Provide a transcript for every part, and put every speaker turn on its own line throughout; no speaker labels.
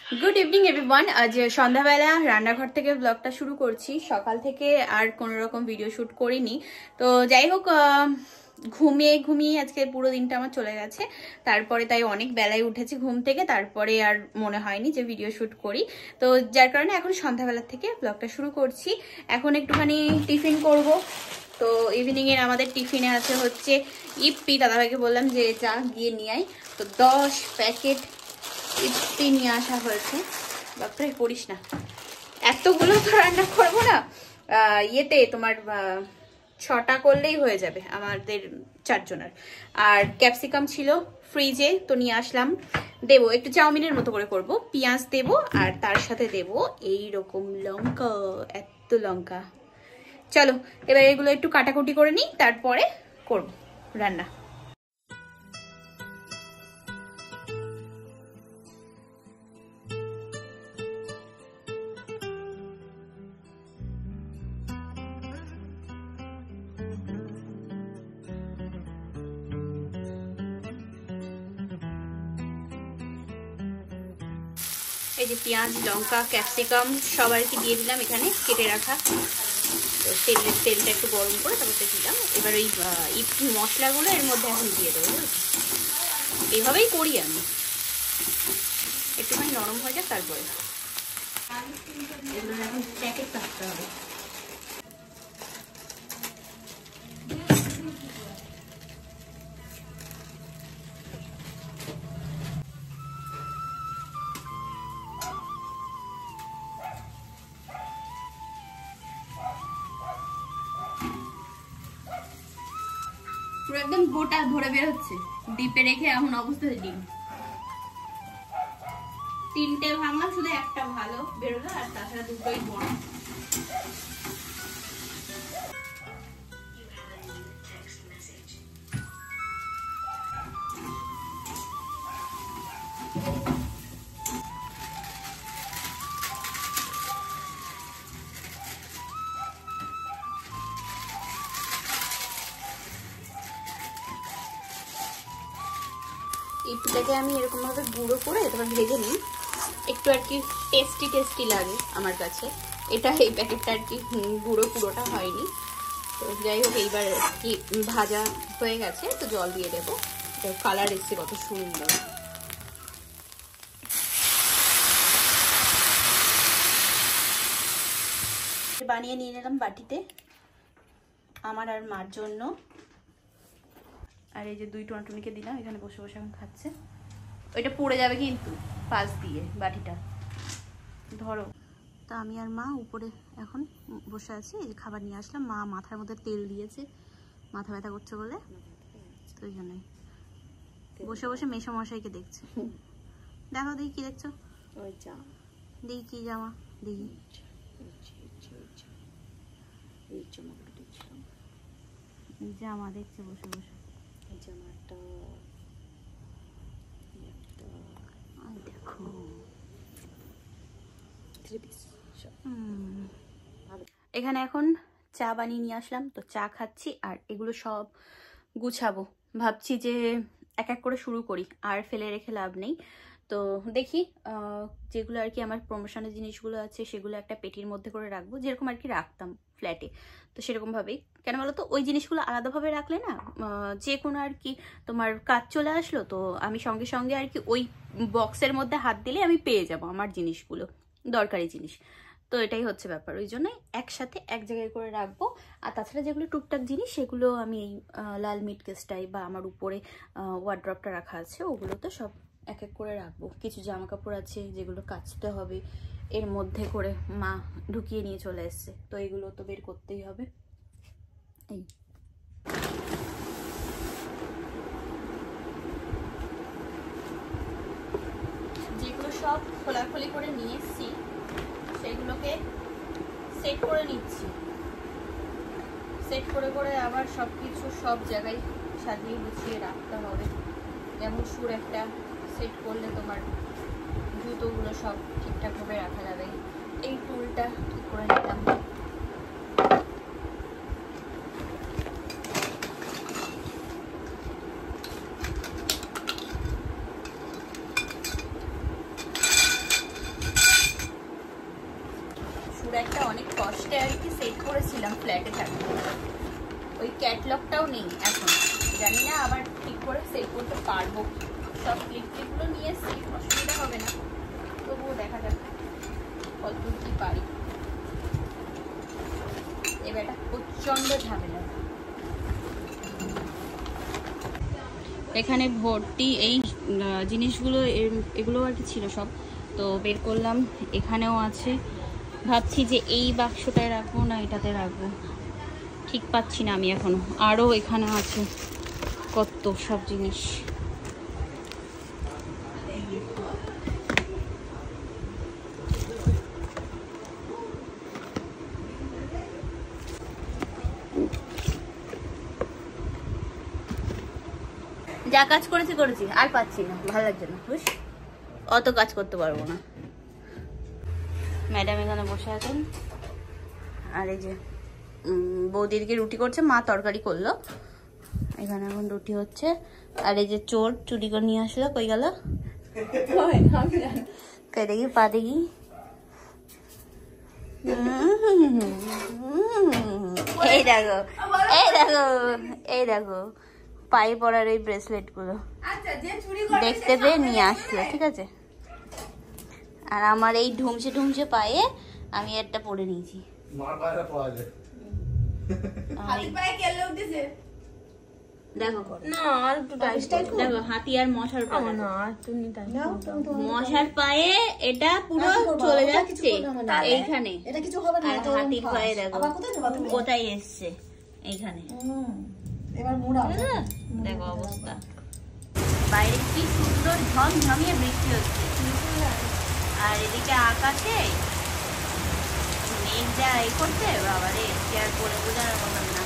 Good evening everyone. আজ সন্ধ্যাবেলা রান্নাঘর থেকে ব্লগটা শুরু করছি। সকাল থেকে আর কোনো রকম ভিডিও শ্যুট করিনি। তো যাই হোক, ঘুমিয়ে ঘুমিয়ে আজকে পুরো দিনটা আমার চলে গেছে। তারপরে তাই অনেক বেলায় উঠেছি ঘুম থেকে, তারপরে আর মনে হয়নি যে ভিডিও শ্যুট করি। তো যার কারণে এখন সন্ধ্যাবেলা থেকে ব্লগটা শুরু করছি। এখন একটুখানি টিফিন করব। তো ইভিনিংয়ের আমাদের টিফিনে আছে হচ্ছে ইপি। দাদাভাইকে বললাম যে যা গিয়ে নিয়ে আয়। তো 10 প্যাকেট ইপি নিয়ে আসা হয়েছে। বাপরে করিস না, এতগুলো তো রান্না করবো না। ইয়েতে তোমার 6টা করলেই হয়ে যাবে আমাদের 4 জনের। আর ক্যাপসিকাম ছিল ফ্রিজে, তো নিয়ে আসলাম। দেবো একটু চাউমিনের মতো করে করব, পেঁয়াজ দেবো আর তার সাথে দেবো এইরকম লঙ্কা, এত লঙ্কা। চলো এবার এগুলো একটু কাটাকুটি করে নিই, তারপরে করব রান্না। এই যে পেঁয়াজ, লঙ্কা, ক্যাপসিকাম সব আর কি দিয়ে দিলাম এখানে কেটে রাখা। তো তেলটা একটু গরম করে তারপরে দিলাম। এবার ওই ইপি মশলাগুলো এর মধ্যে এখন দিয়ে দেবো। এইভাবেই করি আমি, একটুখানি নরম হয়ে যাক তারপরে এগুলো এখন প্যাকেট কাটতে হবে। পুরো একদম গোটা ধরে বের হচ্ছে। ডিপে রেখে এমন অবস্থা। ডিম 3টে ভাঙলাম, শুধু একটা ভালো বেরোলো আর তাছাড়া দুটোই বড়। ইপটাকে আমি এরকম ভাবে গুঁড়ো করে তারপর ভেজে নিই। একটু আর কি টেস্টি লাগে আমার কাছে। এটা এই প্যাকেটটা আর কি গুঁড়ো পুরোটা হয়নি। তো যাই হোক, এইবার কি ভাজা হয়ে গেছে, তো জল দিয়ে দেবো। কালার এসছে কত সুন্দর। বানিয়ে নিয়ে নিলাম বাটিতে আমার আর মার জন্য। আর এই যে 2 টুনটুনিকে দিলাম, এখানে বসে বসে এখন খাচ্ছে। ওইটা পড়ে যাবে কিন্তু পাশ দিয়ে বাটিটা, ধরো। তা আমি আর মা উপরে এখন বসে আছি। এই যে খাবার নিয়ে আসলাম। মা মাথার মধ্যে তেল দিয়েছে, মাথা ব্যথা করছে বলে, তো ওই জন্যই বসে বসে মেসোমশাইকে দেখছে। দেখো দেখি কি দেখছো? দেখি কি জামা, দেখি জামা দেখছে বসে বসে। দেখো এখানে এখন চা বানিয়ে নিয়ে আসলাম, তো চা খাচ্ছি। আর এগুলো সব গুছাবো, ভাবছি যে এক এক করে শুরু করি, আর ফেলে রেখে লাভ নেই। তো দেখি যেগুলো আর কি আমার প্রমোশনের জিনিসগুলো আছে সেগুলো একটা পেটির মধ্যে করে রাখবো, যেরকম আর কি রাখতাম ফ্ল্যাটে। তো সেরকম ভাবেই, কেন বলো তো, ওই জিনিসগুলো আলাদাভাবে রাখলে না যে কোনো আর কি তোমার কাজ চলে আসলো, তো আমি সঙ্গে সঙ্গে আর কি ওই বক্সের মধ্যে হাত দিলে আমি পেয়ে যাব আমার জিনিসগুলো, দরকারি জিনিস। তো এটাই হচ্ছে ব্যাপার, ওই জন্যই একসাথে এক জায়গায় করে রাখবো। আর তাছাড়া যেগুলো টুকটাক জিনিস সেগুলো আমি এই লাল মিট কেসটাই বা আমার উপরে ওয়ার্ড্রপটা রাখা আছে, ওগুলো তো সব এক এক করে রাখবো। কিছু জামা কাপড় আছে যেগুলো কাচতে হবে, এর মধ্যে করে মা ঢুকিয়ে নিয়ে চলে এসছে, তো এগুলো তো বের করতেই হবে। এই যেগুলো সব খোলাখুলি করে নিয়ে এসছি সেগুলোকে সেট করে নিচ্ছি। সেট করে করে আবার সব কিছু সব জায়গায় সাজিয়ে গুছিয়ে রাখতে হবে। যেমন সুর একটা সেট করলে তোমার জুতোগুলো সব ঠিকঠাকভাবে রাখা যাবে। এই টুলটা ঠিক করে নিলাম। ক্যাটলগটাও নেই এখন, জানি না আবার ঠিক করে সেল করতে পারবো। সব ক্লিপগুলো নিয়ে এসছি, অসুবিধা হবে না, তবুও দেখা যাক কতদূর কি পারি। এবার এটা প্রচন্ড ঝামেলা। এখানে ভর্তি এই জিনিসগুলো, এগুলো আর কি ছিল সব, তো বের করলাম। এখানেও আছে, ভাবছি যে এই বাক্সটায় রাখবো না এটাতে রাখবো, ঠিক পাচ্ছি না আমি এখনো। আরও এখানে আছে কত সব জিনিস। যা কাজ করেছি আর পাচ্ছি না, ভালো লাগছে না, বুঝ অত কাজ করতে পারবো না। ম্যাডাম এখানে বসে আছেন, আর এই যে বৌদিদিকে রুটি করছে, মা তরকারি করলো। এখানে এখন রুটি হচ্ছে। আর এই যে চোর চুরি করে নিয়ে আসলো, কই গেল? দেখি পা দেখি, এই দেখো এই দেখো এই দেখো পায়ে পরার এই ব্রেসলেট গুলো দেখতে পেয়ে নিয়ে আসলো, ঠিক আছে। আর আমার এই ঢুমছে ঢুমছে পায়ে আমি একটা পরে নিয়েছি। দেখো দেখো হাতি আর মশার পায়ে, মশার পায়ে এটা পুরো চলে যাচ্ছে এইখানে। আর হাতির পায়ে দেখো কোথায় এসছে, এইখানে। দেখো অবস্থা, বাইরে কি সুন্দর ঝমঝমিয়ে বৃষ্টি হচ্ছে, আর এদিকে আকাশে মেঘ যা এই করছে, বাবারে কি আর বলে বোঝানোর কথা না।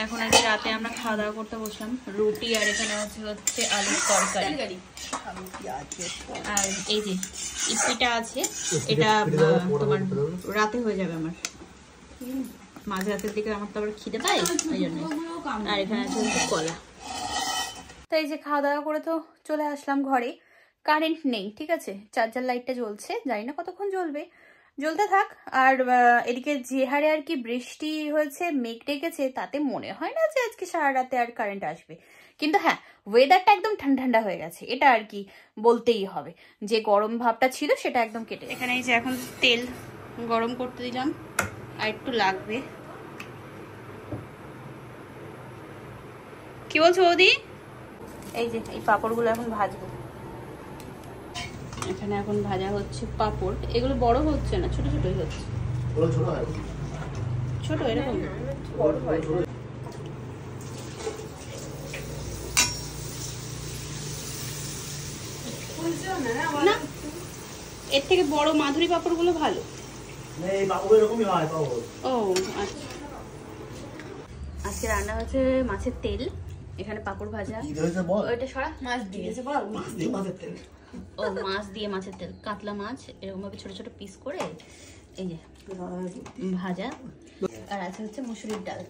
এখন আজকে রাতে আমরা খাওয়া দাওয়া করতে বসলাম, রুটি আর এখানে হচ্ছে আলুর তরকারি। আর এই যে ইপিটা আছে, এটা তোমার রাতে হয়ে যাবে আমার, মাঝ রাতের দিকে আমার তো আবার খিদে পাই ওই জন্য। আর এখানে আছে কলা। তো এই যে খাওয়া দাওয়া করে তো চলে আসলাম ঘরে। কারেন্ট নেই, ঠিক আছে, চার্জার লাইটটা জ্বলছে, জানি না কতক্ষণ জ্বলবে, জ্বলতে থাক। আর এদিকে যে হারে আর কি বৃষ্টি হয়েছে, মেঘ ডেকেছে, তাতে মনে হয় না যে আজকে সারা রাতে আর কারেন্ট আসবে। কিন্তু হ্যাঁ, ওয়েদারটা একদম ঠান্ডা ঠান্ডা হয়ে গেছে, এটা আর কি বলতেই হবে। যে গরম ভাবটা ছিল সেটা একদম কেটে। এখানে এই যে এখন তেল গরম করতে দিলাম, আর একটু লাগবে। কি বলছো বৌদি? এই যে এই পাঁপড়গুলো এখন ভাজবো। এখানে এখন ভাজা হচ্ছে পাঁপড়, এগুলো বড় হচ্ছে না, ছোট ছোটই হচ্ছে। ছোট এরকম বড় হয় না, এর থেকে বড় মাধুরী পাঁপড় গুলো ভালো। ও আচ্ছা, আজকে রান্না হচ্ছে মাছের তেল, এখানে পাঁপড় ভাজা। ওইটা সরা মাছ দিয়েছে, ও মাছ দিয়ে মাছের তেল, কাতলা মাছ এরকম ভাবে ছোট ছোট পিস করে এই যে ভাজা। আর আছে হচ্ছে মুসুরির ডাল,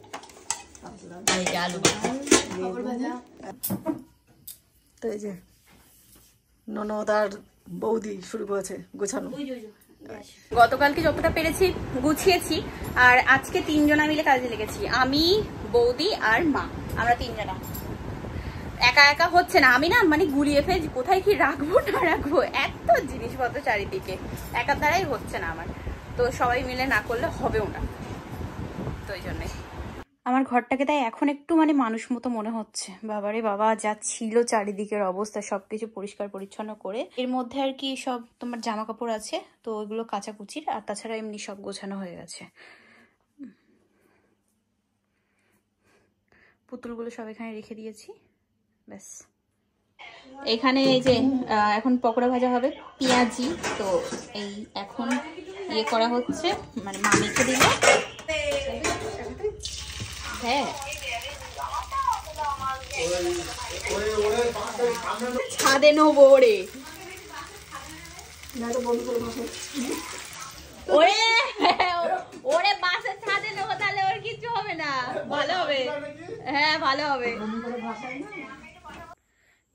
আর এই যে আলু ভাজা।
তো এই যে ননদ আর বৌদি শুরু করেছে গোছানো।
গতকালকে যতটা পেরেছি গুছিয়েছি, আর আজকে তিনজনা মিলে কাজে লেগেছি, আমি, বৌদি আর মা, আমরা তিনজনা। একা একা হচ্ছে না, আমি না মানে গুলিয়ে ফেলছি কোথায় কি রাখবো না রাখবো, এত জিনিসপত্র চারিদিকে, একার দ্বারাই হচ্ছে না আমার। তো সবাই মিলে না করলে হবেও না, তো এই জন্যে আমার ঘরটাকে তাই এখন একটু মানে মানুষ মতো মনে হচ্ছে। বাবারে বাবা, যা ছিল চারিদিকের অবস্থা, সবকিছু পরিষ্কার পরিচ্ছন্ন করে, এর মধ্যে আর কি সব তোমার জামা কাপড় আছে, তো ওইগুলো কাচাকুচির, আর তাছাড়া এমনি সব গোছানো হয়ে গেছে। পুতুলগুলো সব এখানে রেখে দিয়েছি, ব্যাস। এখানে এই যে এখন পকোড়া ভাজা হবে, পেঁয়াজি, তো এই এখন ইয়ে করা হচ্ছে, মানে মা মেখে দিল। হ্যাঁ, ছাদে নেবো রে, ওরে ওরে বাসের ছাদে নেবো, তাহলে ওর কিছু হবে না, ভালো হবে। হ্যাঁ ভালো হবে।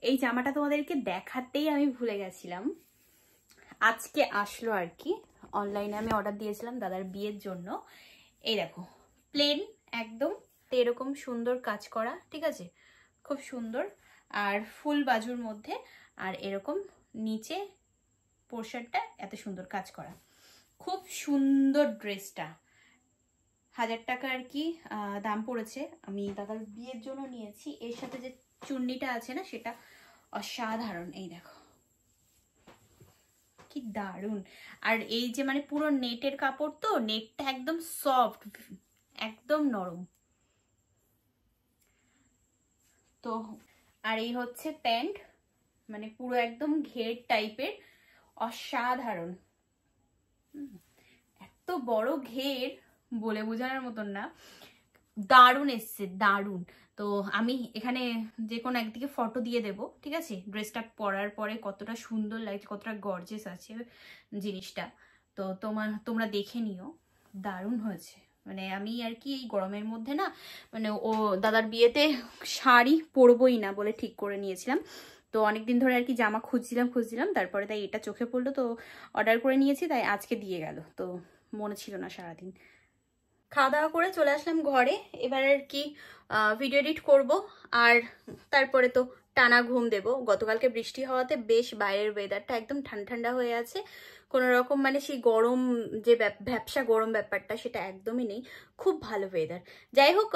এই জামাটা তোমাদেরকে দেখাতেই আমি ভুলে গেছিলাম, আজকে আসলো আর কি অনলাইনে আমি অর্ডার দিয়েছিলাম দাদার বিয়ের জন্য। এই দেখো প্লেন একদম, এরকম সুন্দর কাজ করা, ঠিক আছে, খুব সুন্দর, আর ফুল বাজুর মধ্যে, আর এরকম নিচে পোর্শনটা এত সুন্দর কাজ করা, খুব সুন্দর ড্রেসটা। 1000 টাকা আর কি দাম পড়েছে। আমি দাদার বিয়ের জন্য নিয়েছি। এর সাথে যে চুন্নিটা আছে না, সেটা অসাধারণ। এই দেখো কি দারুণ। আর এই যে মানে পুরো নেটের কাপড়, তো নেটটা একদম সফট, একদম নরম। তো আর এই হচ্ছে প্যান্ট, মানে পুরো একদম ঘের টাইপের, অসাধারণ। এত বড় ঘের বলে বোঝানোর মতন না, দারুণ এসছে, দারুণ। তো আমি এখানে যে কোনো একদিকে ফটো দিয়ে দেব, ঠিক আছে, ড্রেসটা পরার পরে কতটা সুন্দর লাগছে, কতটা গর্জিয়াস আছে জিনিসটা। তো তোমরা দেখে নিও, দারুণ হয়েছে। মানে আমি আর কি এই গরমের মধ্যে না, মানে ও দাদার বিয়েতে শাড়ি পরবই না বলে ঠিক করে নিয়েছিলাম। তো অনেকদিন ধরে আর কি জামা খুঁজছিলাম, তারপরে তাই এটা চোখে পড়লো, তো অর্ডার করে নিয়েছি, তাই আজকে দিয়ে গেল, তো মনে ছিল না সারাদিন। খাওয়া দাওয়া করে চলে আসলাম ঘরে। এবার আর কি ভিডিও এডিট করব, আর তারপরে তো টানা ঘুম দেব। গতকালকে বৃষ্টি হওয়াতে বেশ বাইরের ওয়েদারটা একদম ঠান্ডা ঠান্ডা হয়ে আছে, কোনো রকম মানে সেই গরম যে ভ্যাপসা গরম ব্যাপারটা সেটা একদমই নেই, খুব ভালো ওয়েদার। যাই হোক,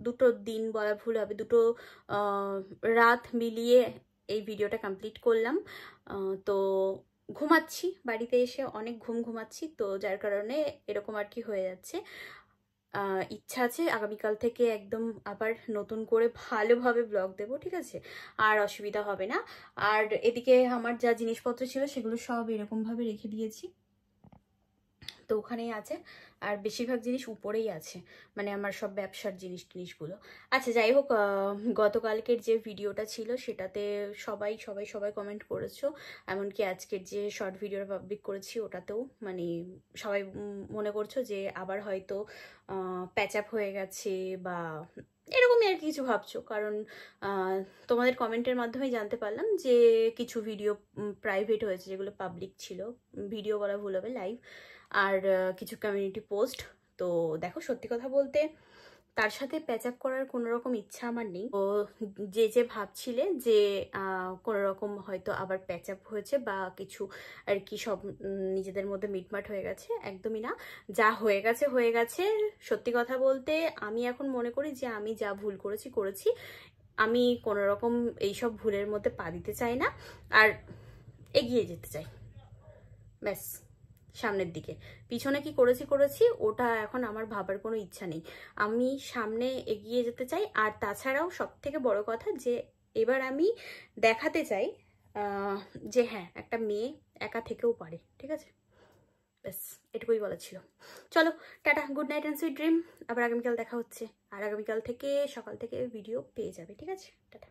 দুটো দিন বলা ভুল হবে, দুটো রাত মিলিয়ে এই ভিডিওটা কমপ্লিট করলাম। তো ঘুমাচ্ছি, বাড়িতে এসে অনেক ঘুমাচ্ছি, তো যার কারণে এরকম আর কি হয়ে যাচ্ছে। ইচ্ছা আছে আগামীকাল থেকে একদম আবার নতুন করে ভালোভাবে ব্লগ দেবো, ঠিক আছে, আর অসুবিধা হবে না। আর এদিকে আমার যা জিনিসপত্র ছিল সেগুলো সব এরকমভাবে রেখে দিয়েছি, তো ওখানেই আছে। আর বেশিরভাগ জিনিস উপরেই আছে, মানে আমার সব ব্যবসার জিনিসগুলো। আচ্ছা যাই হোক, গতকালকের যে ভিডিওটা ছিল সেটাতে সবাই কমেন্ট করেছো, এমনকি আজকের যে শর্ট ভিডিওটা পাবলিক করেছি ওটাতেও মানে সবাই মনে করছো যে আবার হয়তো প্যাচ আপ হয়ে গেছে বা এরকমই আর কিছু ভাবছো, কারণ তোমাদের কমেন্টের মাধ্যমে জানতে পারলাম যে কিছু ভিডিও প্রাইভেট হয়েছে, যেগুলো পাবলিক ছিল, ভিডিও বলা ভুল হবে, লাইভ, আর কিছু কমিউনিটি পোস্ট। তো দেখো সত্যি কথা বলতে তার সাথে প্যাচ আপ করার কোনো রকম ইচ্ছা আমার নেই। তো যে ভাবছিলে যে কোনো রকম হয়তো আবার প্যাচ আপ হয়েছে বা কিছু আর কি সব নিজেদের মধ্যে মিটমাট হয়ে গেছে, একদমই না। যা হয়ে গেছে। সত্যি কথা বলতে আমি এখন মনে করি যে আমি যা ভুল করেছি, আমি কোনো রকম এইসব ভুলের মধ্যে পা দিতে চাই না, আর এগিয়ে যেতে চাই, ব্যাস। সামনের দিকে, পিছনে কি করেছি ওটা এখন আমার ভাবার কোনো ইচ্ছা নেই, আমি সামনে এগিয়ে যেতে চাই। আর তাছাড়াও সব থেকে বড় কথা যে এবার আমি দেখাতে চাই যে হ্যাঁ, একটা মেয়ে একা থেকেও পারে, ঠিক আছে, ব্যাস এটুকুই বলা ছিল। চলো tata, good night and sweet dream. আবার আগামীকাল দেখা হচ্ছে, আর আগামীকাল থেকে সকাল থেকে ভিডিও পেয়ে যাবে, ঠিক আছে, টাটা।